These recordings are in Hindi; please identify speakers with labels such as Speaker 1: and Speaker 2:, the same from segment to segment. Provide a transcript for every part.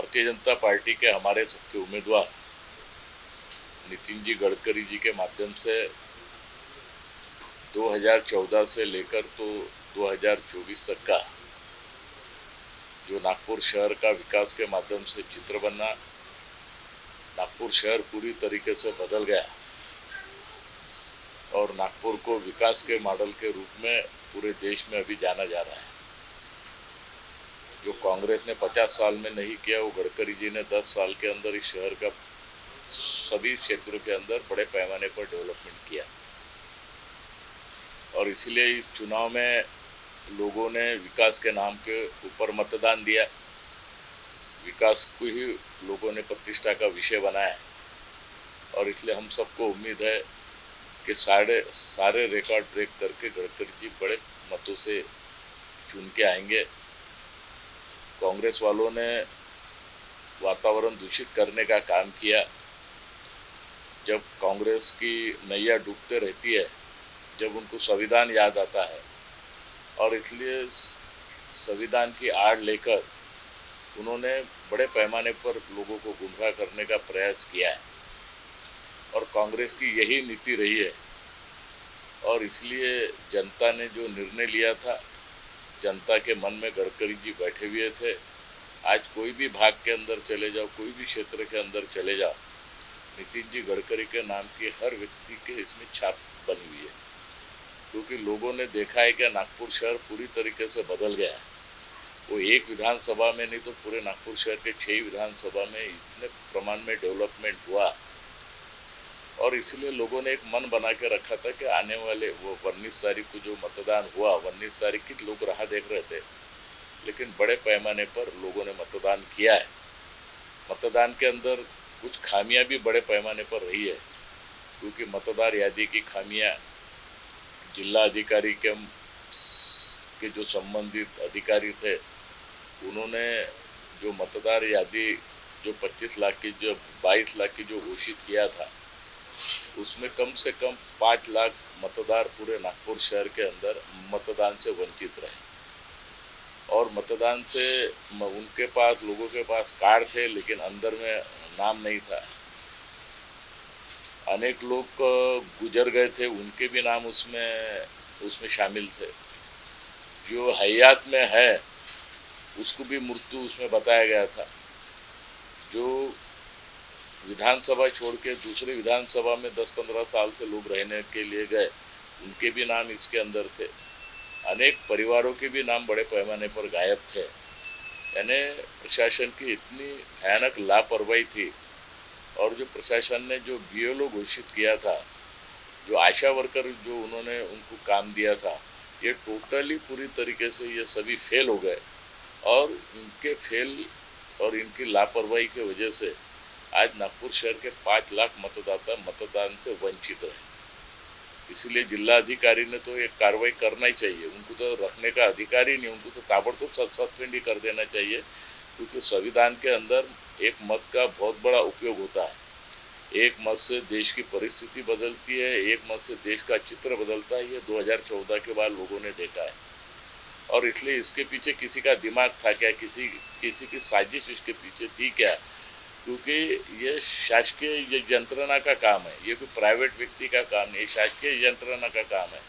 Speaker 1: भारतीय जनता पार्टी के हमारे सबके उम्मीदवार नितिन जी गडकरी जी के माध्यम से 2014 से लेकर तो 2024 तक का जो नागपुर शहर का विकास के माध्यम से चित्र बनना, नागपुर शहर पूरी तरीके से बदल गया और नागपुर को विकास के मॉडल के रूप में पूरे देश में अभी जाना जा रहा है। जो कांग्रेस ने 50 साल में नहीं किया, वो गडकरी जी ने 10 साल के अंदर इस शहर का सभी क्षेत्रों के अंदर बड़े पैमाने पर डेवलपमेंट किया और इसलिए इस चुनाव में लोगों ने विकास के नाम के ऊपर मतदान दिया। विकास को ही लोगों ने प्रतिष्ठा का विषय बनाया और इसलिए हम सबको उम्मीद है कि सारे रिकॉर्ड ब्रेक करके गडकरी जी बड़े मतों से चुन के आएंगे। कांग्रेस वालों ने वातावरण दूषित करने का काम किया। जब कांग्रेस की नैया डूबते रहती है, जब उनको संविधान याद आता है और इसलिए संविधान की आड़ लेकर उन्होंने बड़े पैमाने पर लोगों को गुमराह करने का प्रयास किया है और कांग्रेस की यही नीति रही है और इसलिए जनता ने जो निर्णय लिया था, जनता के मन में गडकरी जी बैठे हुए थे। आज कोई भी भाग के अंदर चले जाओ, कोई भी क्षेत्र के अंदर चले जाओ, नितिन जी गडकरी के नाम की हर व्यक्ति के इसमें छाप बनी हुई है, क्योंकि लोगों ने देखा है कि नागपुर शहर पूरी तरीके से बदल गया है। वो एक विधानसभा में नहीं तो पूरे नागपुर शहर के 6 विधानसभा में इतने प्रमाण में डेवलपमेंट हुआ और इसलिए लोगों ने एक मन बना के रखा था कि आने वाले वो 19 तारीख को जो मतदान हुआ, 19 तारीख की लोग राह देख रहे थे, लेकिन बड़े पैमाने पर लोगों ने मतदान किया है। मतदान के अंदर कुछ खामियां भी बड़े पैमाने पर रही है, क्योंकि मतदार यादी की खामियां जिला अधिकारी के जो संबंधित अधिकारी थे, उन्होंने जो मतदार यादी जो 25 लाख की जो 22 लाख की जो घोषित किया था, उसमें कम से कम 5 लाख मतदार पूरे नागपुर शहर के अंदर मतदान से वंचित रहे और मतदान से उनके पास, लोगों के पास कार्ड थे लेकिन अंदर में नाम नहीं था। अनेक लोग गुजर गए थे, उनके भी नाम उसमें शामिल थे। जो हयात में है उसको भी मृत्यु उसमें बताया गया था। जो विधानसभा छोड़ के दूसरे विधानसभा में 10-15 साल से लोग रहने के लिए गए, उनके भी नाम इसके अंदर थे। अनेक परिवारों के भी नाम बड़े पैमाने पर गायब थे। यानी प्रशासन की इतनी भयानक लापरवाही थी और जो प्रशासन ने जो बीएलओ घोषित किया था, जो आशा वर्कर जो उन्होंने उनको काम दिया था, ये टोटली पूरी तरीके से ये सभी फेल हो गए और इनके फेल और इनकी लापरवाही की वजह से आज नागपुर शहर के 5 लाख मतदाता मतदान से वंचित रहे। इसलिए जिला अधिकारी ने तो एक कार्रवाई करना ही चाहिए। उनको तो रखने का अधिकार ही नहीं, उनको तो ताबड़तोड़ सस्पेंड ही कर देना चाहिए, क्योंकि संविधान के अंदर एक मत का बहुत बड़ा उपयोग होता है। एक मत से देश की परिस्थिति बदलती है, एक मत से देश का चित्र बदलता है। ये 2014 के बाद लोगों ने देखा है और इसलिए इसके पीछे किसी का दिमाग था क्या, किसी की साजिश इसके पीछे थी क्या? क्योंकि ये शासकीय यंत्रणा का काम है, ये कोई प्राइवेट व्यक्ति का काम नहीं, शासकीय यंत्रणा का काम है।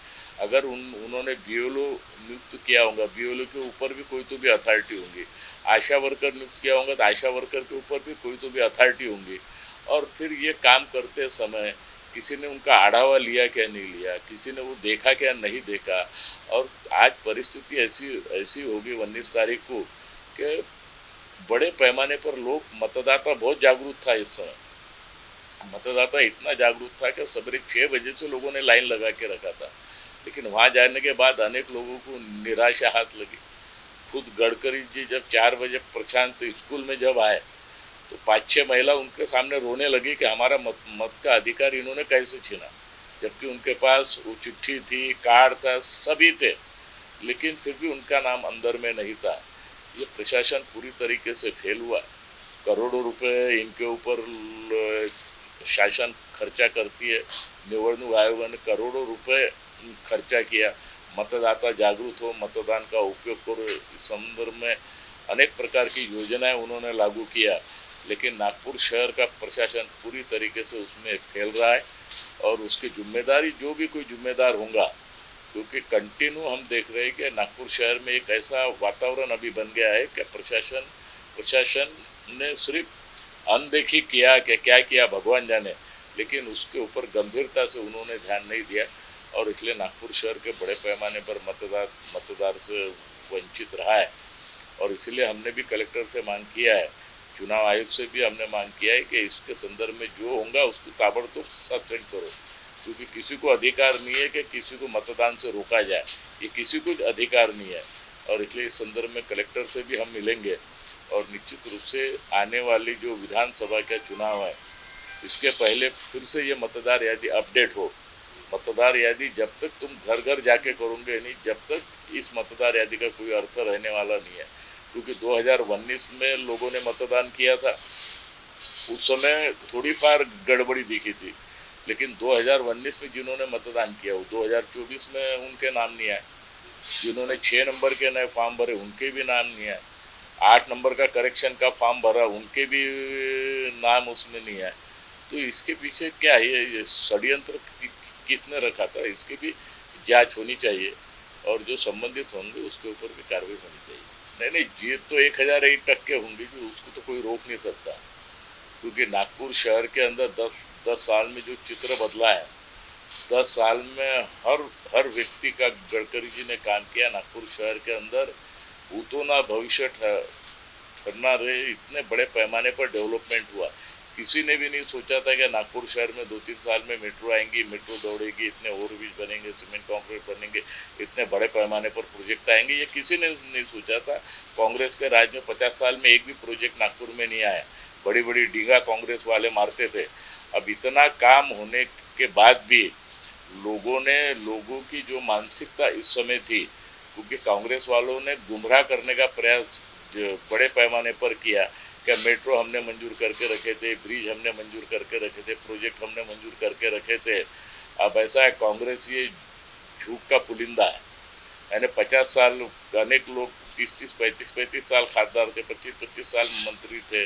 Speaker 1: अगर उन्होंने बीएलओ नियुक्त किया होगा, बीएलओ के ऊपर भी कोई तो भी अथॉरिटी होंगी। आशा वर्कर नियुक्त किया होगा तो आशा वर्कर के ऊपर भी कोई तो भी अथॉरिटी होंगी। और फिर ये काम करते समय किसी ने उनका आढ़ावा लिया क्या नहीं लिया, किसी ने वो देखा क्या नहीं देखा। और आज परिस्थिति ऐसी होगी 19 तारीख को कि बड़े पैमाने पर लोग, मतदाता बहुत जागरूक था इस समय। मतदाता इतना जागरूक था कि सवेरे 6 बजे से लोगों ने लाइन लगा के रखा था, लेकिन वहाँ जाने के बाद अनेक लोगों को निराशा हाथ लगी। खुद गडकरी जी जब 4 बजे प्रशांत स्कूल में जब आए तो 5-6 महिला उनके सामने रोने लगी कि हमारा मत का अधिकार इन्होंने कैसे छीना, जबकि उनके पास वो चिट्ठी थी, कार्ड था, सभी थे, लेकिन फिर भी उनका नाम अंदर में नहीं था। ये प्रशासन पूरी तरीके से फेल हुआ। करोड़ों रुपए इनके ऊपर शासन खर्चा करती है। निवडणूक आयोग ने करोड़ों रुपए खर्चा किया। मतदाता जागरूक हो, मतदान का उपयोग करो। इस संदर्भ में अनेक प्रकार की योजनाएं उन्होंने लागू किया, लेकिन नागपुर शहर का प्रशासन पूरी तरीके से उसमें फेल रहा है। और उसकी जिम्मेदारी जो भी कोई जिम्मेदार होगा, क्योंकि कंटिन्यू हम देख रहे हैं कि नागपुर शहर में एक ऐसा वातावरण अभी बन गया है कि प्रशासन ने सिर्फ अनदेखी किया कि क्या किया भगवान जाने, लेकिन उसके ऊपर गंभीरता से उन्होंने ध्यान नहीं दिया। और इसलिए नागपुर शहर के बड़े पैमाने पर मतदार से वंचित रहा है। और इसलिए हमने भी कलेक्टर से मांग किया है, चुनाव आयोग से भी हमने मांग किया है कि इसके संदर्भ में जो होगा उसको ताबड़तोड़ सस्पेंड करो, क्योंकि किसी को अधिकार नहीं है कि किसी को मतदान से रोका जाए, ये किसी को अधिकार नहीं है। और इसलिए इस संदर्भ में कलेक्टर से भी हम मिलेंगे और निश्चित रूप से आने वाली जो विधानसभा का चुनाव है, इसके पहले फिर से ये मतदार यादी अपडेट हो। मतदार यादी जब तक तुम घर घर जाके करोगे नहीं, जब तक इस मतदार यादी का कोई अर्थ रहने वाला नहीं है। क्योंकि 2019 में लोगों ने मतदान किया था, उस समय थोड़ी फार गड़बड़ी दिखी थी, लेकिन 2019 में जिन्होंने मतदान किया वो 2024 में उनके नाम नहीं आए। जिन्होंने 6 नंबर के नए फॉर्म भरे उनके भी नाम नहीं आए। 8 नंबर का करेक्शन का फॉर्म भरा उनके भी नाम उसमें नहीं आए। तो इसके पीछे क्या है, ये षड्यंत्र किसने रखा था, इसकी भी जांच होनी चाहिए और जो संबंधित होंगे उसके ऊपर भी कार्रवाई होनी चाहिए। नहीं, जीत तो 1001% होंगी, कि उसको तो कोई रोक नहीं सकता। क्योंकि नागपुर शहर के अंदर 10 साल में जो चित्र बदला है, 10 साल में हर व्यक्ति का गडकरी जी ने काम किया। नागपुर शहर के अंदर भूतो ना भविष्य ठहरना रहे, इतने बड़े पैमाने पर डेवलपमेंट हुआ। किसी ने भी नहीं सोचा था कि नागपुर शहर में 2-3 साल में मेट्रो आएंगी, मेट्रो दौड़ेगी, इतने ओवरब्रिज बनेंगे, सीमेंट कंक्रीट बनेंगे, इतने बड़े पैमाने पर प्रोजेक्ट आएंगे, ये किसी ने नहीं सोचा था। कांग्रेस के राज में 50 साल में एक भी प्रोजेक्ट नागपुर में नहीं आया। बड़ी बड़ी डींगा कांग्रेस वाले मारते थे। अब इतना काम होने के बाद भी लोगों की जो मानसिकता इस समय थी, क्योंकि कांग्रेस वालों ने गुमराह करने का प्रयास बड़े पैमाने पर किया कि मेट्रो हमने मंजूर करके रखे थे, ब्रिज हमने मंजूर करके रखे थे, प्रोजेक्ट हमने मंजूर करके रखे थे। अब ऐसा है, कांग्रेस ये झूठ का पुलिंदा है। यानी 50 साल अनेक लोग 30-35 साल खासदार थे, 25-25 साल मंत्री थे,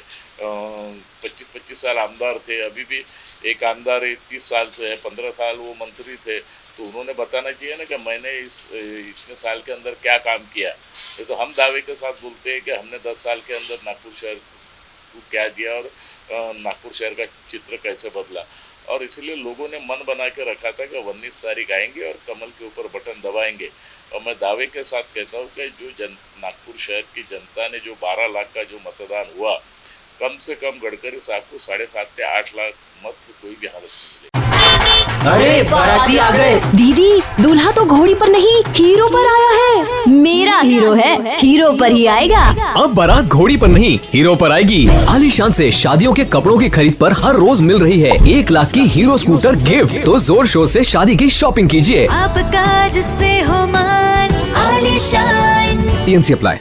Speaker 1: 25-25 साल आमदार थे। अभी भी एक आमदार 30 साल से है, 15 साल वो मंत्री थे। तो उन्होंने बताना चाहिए ना कि मैंने इतने साल के अंदर क्या काम किया। ये तो हम दावे के साथ बोलते हैं कि हमने 10 साल के अंदर नागपुर शहर को क्या दिया और नागपुर शहर का चित्र कैसे बदला। और इसलिए लोगों ने मन बना के रखा था कि 19 तारीख आएंगे और कमल के ऊपर बटन दबाएंगे। और मैं दावे के साथ कहता हूँ कि जो नागपुर शहर की जनता ने जो 12 लाख का जो मतदान हुआ, कम से कम गडकरी साहब को 7.5 से 8 लाख मत कोई भी हालत नहीं मिलेगी।
Speaker 2: अरे बाराती आ गए।
Speaker 3: दीदी, दूल्हा तो घोड़ी पर नहीं हीरो पर आया है। मेरा हीरो है, हीरो पर ही आएगा।
Speaker 2: अब बारात घोड़ी पर नहीं हीरो पर आएगी। आलीशान से शादियों के कपड़ों की खरीद पर हर रोज मिल रही है 1 लाख की हीरो स्कूटर गिफ्ट। तो जोर शोर से शादी की शॉपिंग कीजिए।
Speaker 3: आपका जिससे हो मान आलीशान।
Speaker 2: TNC apply.